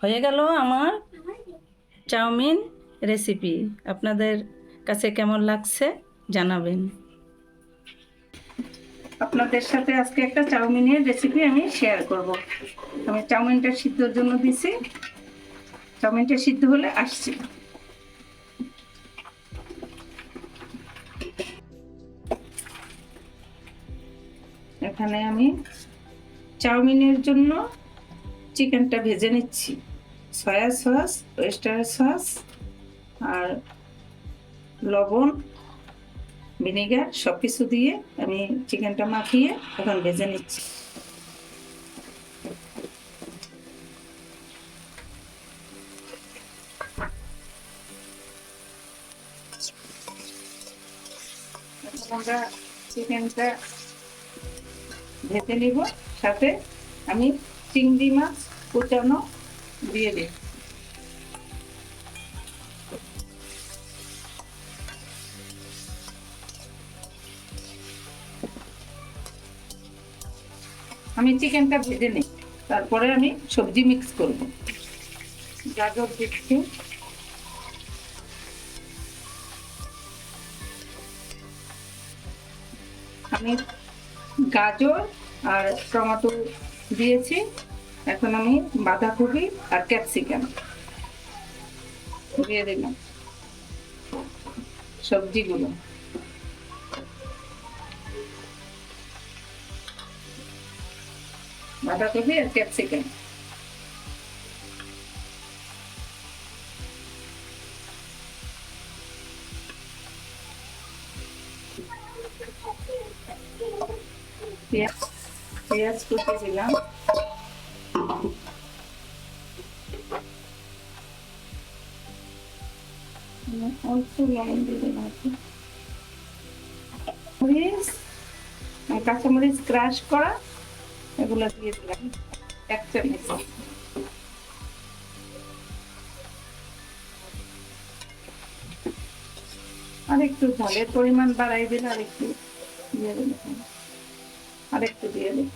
হয়ে গেল আমার চাউমিন রেসিপি। আপনাদের কাছে কেমন লাগছে জানাবেন। আপনাদের সাথে আজকে একটা চাউমিনের রেসিপি আমি শেয়ার করব। আমি চাউমিনটা সিদ্ধর জন্য দিছি, চাউমিনটা সিদ্ধ হলে আসছি। এখানে আমি চাউমিনের জন্য চিকেনটা ভেজে নিচ্ছি। সয়া সস, ওয়েস্টার সস আর লবণ, ভিনেগার সব কিছু দিয়ে আমি চিকেনটা মাখিয়ে এখন ভেজে নিচ্ছি। আমরা চিকেনটা ভেজে নিব, সাথে আমি চিংড়ি মাছ কুচানো দিয়ে দিই। আমি চিকেনটা ভেজে নিই, তারপরে আমি সবজি মিক্স করব। গাজর দিচ্ছি, আমি গাজর আর টমেটো দিয়েছি। এখন আমি বাঁধাকপি আর ক্যাপসিকাম দিয়ে দিলাম সবজিগুলো। বাঁধাকপি আর ক্যাপসিকাম পেঁয়াজ কুচি দিলাম, অল্প লবণ দিয়ে দিলাম, মরিচ, কাঁচামরিচ ক্রাশ করা এগুলো দিয়ে দিলাম 1 চামচ। আর একটু ঝালের পরিমাণ বাড়াই দিলে আরেকটু দিয়ে দিলাম, আরেকটু দিয়ে দিই।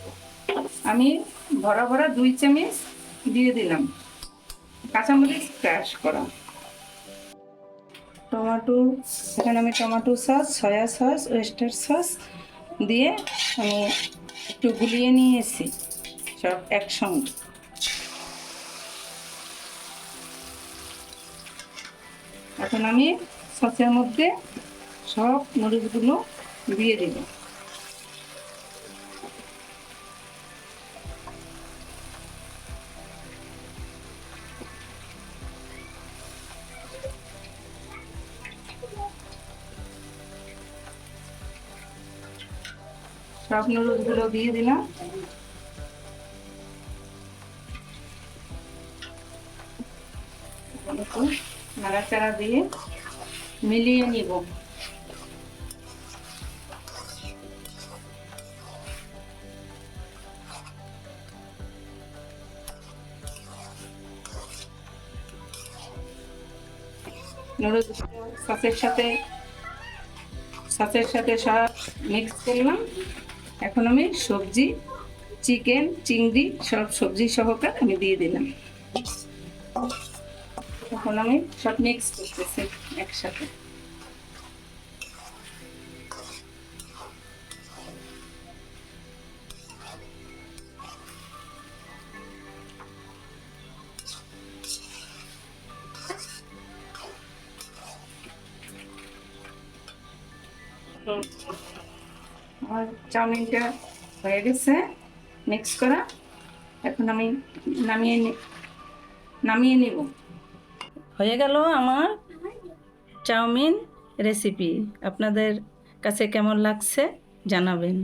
আমি ভরা ভরা 2 চামচ দিয়ে দিলাম কাঁচামরিচ ক্রাশ করা। টমেটো, এখানে আমি tomato sauce, soya sauce, oyster sauce দিয়ে আমি একটু গুলিয়ে নিয়েছি সব একসঙ্গে। এখন আমি সসের মধ্যে সব মরিচগুলো দিয়ে দিব। সব নুডলসগুলো দিয়ে দিলাম। নাড়াচাড়া দিয়ে মিলিয়ে নিব। নুডলস সসের সাথে সব মিক্স করলাম। এখন আমি সবজি, চিকেন, চিংড়ি সব সবজি সহকারে আমি দিয়ে দিলাম। এখন আমি সব মিক্স করতেছি একসাথে। আমার চাউমিনটা হয়ে গেছে মিক্স করা। এখন আমি নামিয়ে নিব। হয়ে গেল আমার চাউমিন রেসিপি। আপনাদের কাছে কেমন লাগছে জানাবেন।